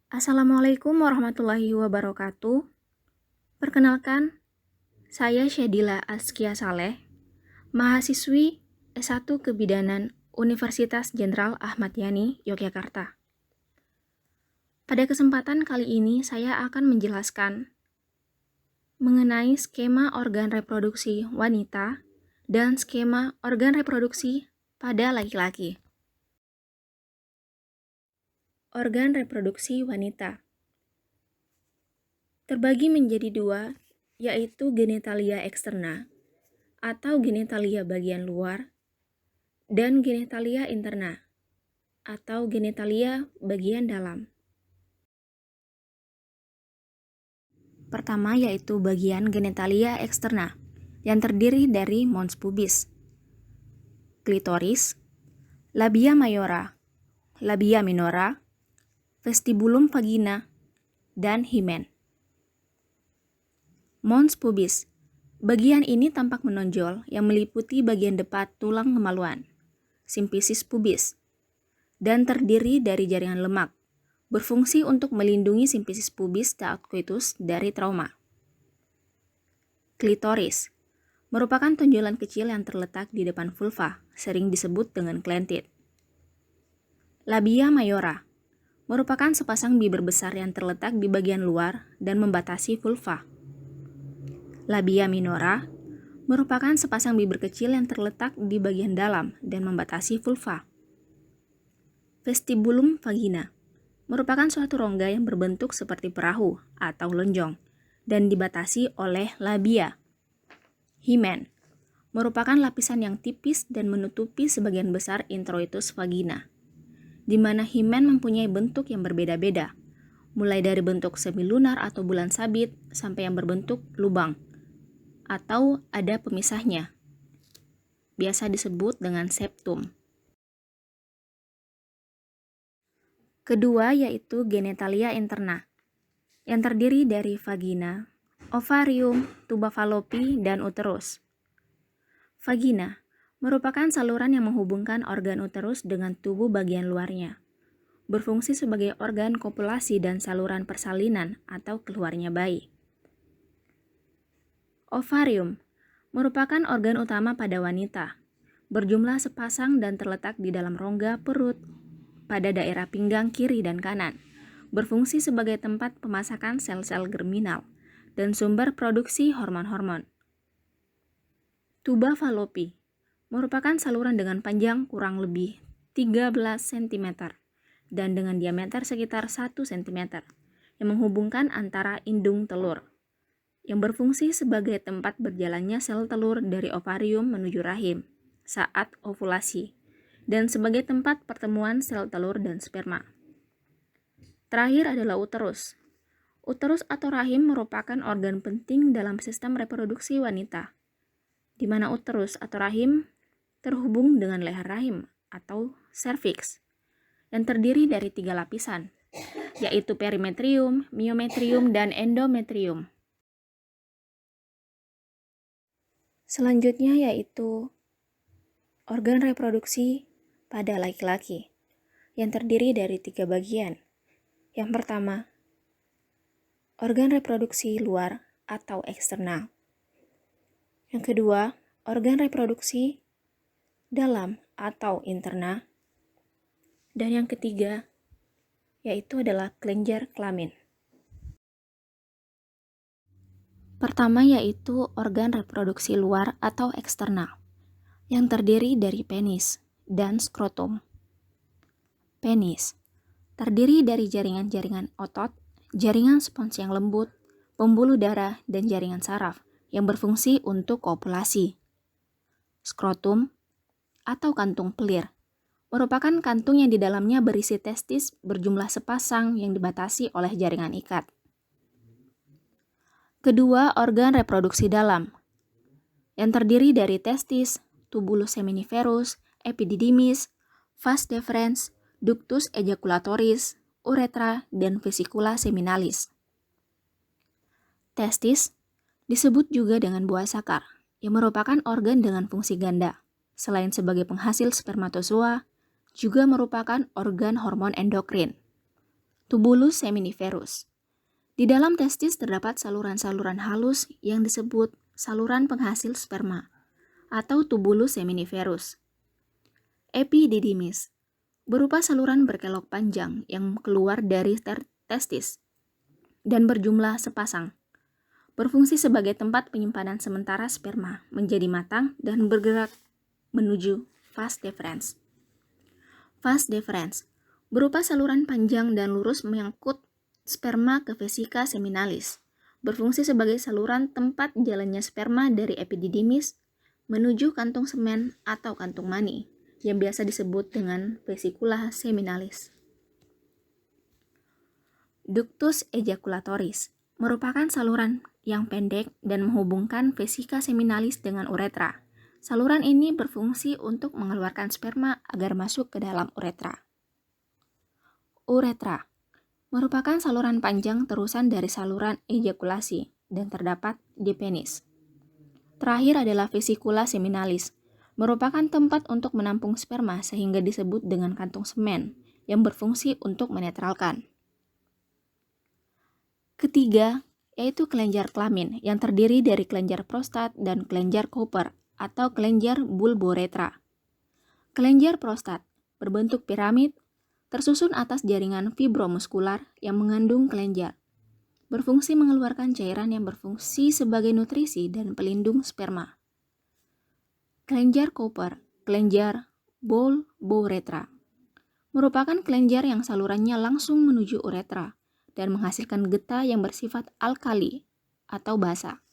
Assalamualaikum warahmatullahi wabarakatuh. Perkenalkan, saya Syadila Askia Saleh, mahasiswi S1 Kebidanan Universitas Jenderal Ahmad Yani, Yogyakarta. Pada kesempatan kali ini saya akan menjelaskan mengenai skema organ reproduksi wanita dan skema organ reproduksi pada laki-laki. Organ reproduksi wanita terbagi menjadi dua, yaitu genitalia eksterna atau genitalia bagian luar dan genitalia interna atau genitalia bagian dalam. Pertama yaitu bagian genitalia eksterna yang terdiri dari mons pubis, klitoris, labia mayora, labia minora, vestibulum vagina, dan himen. Mons pubis. Bagian ini tampak menonjol yang meliputi bagian depan tulang kemaluan, simfisis pubis, dan terdiri dari jaringan lemak, berfungsi untuk melindungi simfisis pubis saat koitus dari trauma. Klitoris merupakan tonjolan kecil yang terletak di depan vulva, sering disebut dengan clentit. Labia mayora merupakan sepasang bibir besar yang terletak di bagian luar dan membatasi vulva. Labia minora merupakan sepasang bibir kecil yang terletak di bagian dalam dan membatasi vulva. Vestibulum vagina merupakan suatu rongga yang berbentuk seperti perahu atau lonjong dan dibatasi oleh labia. Himen merupakan lapisan yang tipis dan menutupi sebagian besar introitus vagina, di mana himen mempunyai bentuk yang berbeda-beda, mulai dari bentuk semilunar atau bulan sabit sampai yang berbentuk lubang, atau ada pemisahnya, biasa disebut dengan septum. Kedua yaitu genitalia interna, yang terdiri dari vagina, ovarium, tuba falopi, dan uterus. Vagina merupakan saluran yang menghubungkan organ uterus dengan tubuh bagian luarnya, berfungsi sebagai organ kopulasi dan saluran persalinan atau keluarnya bayi. Ovarium merupakan organ utama pada wanita, berjumlah sepasang dan terletak di dalam rongga perut pada daerah pinggang kiri dan kanan, berfungsi sebagai tempat pemasakan sel-sel germinal dan sumber produksi hormon-hormon. Tuba falopi merupakan saluran dengan panjang kurang lebih 13 cm dan dengan diameter sekitar 1 cm yang menghubungkan antara indung telur, yang berfungsi sebagai tempat berjalannya sel telur dari ovarium menuju rahim saat ovulasi dan sebagai tempat pertemuan sel telur dan sperma. Terakhir adalah uterus. Uterus atau rahim merupakan organ penting dalam sistem reproduksi wanita, di mana uterus atau rahim terhubung dengan leher rahim atau serviks yang terdiri dari 3 lapisan, yaitu perimetrium, miometrium, dan endometrium. Selanjutnya yaitu organ reproduksi pada laki-laki yang terdiri dari 3 bagian. Yang pertama, organ reproduksi luar atau eksternal. Yang kedua, organ reproduksi dalam atau interna. Dan yang ketiga, yaitu adalah kelenjar kelamin. Pertama yaitu organ reproduksi luar atau eksternal, yang terdiri dari penis dan skrotum. Penis terdiri dari jaringan-jaringan otot, jaringan spons yang lembut, pembuluh darah, dan jaringan saraf yang berfungsi untuk kopulasi. Skrotum atau kantung pelir merupakan kantung yang di dalamnya berisi testis berjumlah sepasang yang dibatasi oleh jaringan ikat. Kedua, organ reproduksi dalam, yang terdiri dari testis, tubulus seminiferus, epididymis, vas deferens, ductus ejaculatoris, uretra, dan vesicula seminalis. Testis disebut juga dengan buah sakar, yang merupakan organ dengan fungsi ganda. Selain sebagai penghasil spermatozoa, juga merupakan organ hormon endokrin. Tubulus seminiferus. Di dalam testis terdapat saluran-saluran halus yang disebut saluran penghasil sperma atau tubulus seminiferus. Epididymis berupa saluran berkelok panjang yang keluar dari testis dan berjumlah sepasang. Berfungsi sebagai tempat penyimpanan sementara sperma menjadi matang dan bergerak menuju vas deferens. Vas deferens berupa saluran panjang dan lurus mengangkut sperma ke vesika seminalis. Berfungsi sebagai saluran tempat jalannya sperma dari epididymis menuju kantung semen atau kantung mani, yang biasa disebut dengan vesikula seminalis. Ductus ejaculatoris merupakan saluran yang pendek dan menghubungkan vesika seminalis dengan uretra. Saluran ini berfungsi untuk mengeluarkan sperma agar masuk ke dalam uretra. Uretra merupakan saluran panjang terusan dari saluran ejakulasi dan terdapat di penis. Terakhir adalah vesikula seminalis, merupakan tempat untuk menampung sperma sehingga disebut dengan kantung semen yang berfungsi untuk menetralkan. Ketiga, yaitu kelenjar kelamin yang terdiri dari kelenjar prostat dan kelenjar Cooper atau kelenjar bulboretra. Kelenjar prostat berbentuk piramid, tersusun atas jaringan fibromuskular yang mengandung kelenjar. Berfungsi mengeluarkan cairan yang berfungsi sebagai nutrisi dan pelindung sperma. Kelenjar Cooper, kelenjar bulboretra, merupakan kelenjar yang salurannya langsung menuju uretra dan menghasilkan getah yang bersifat alkali atau basa.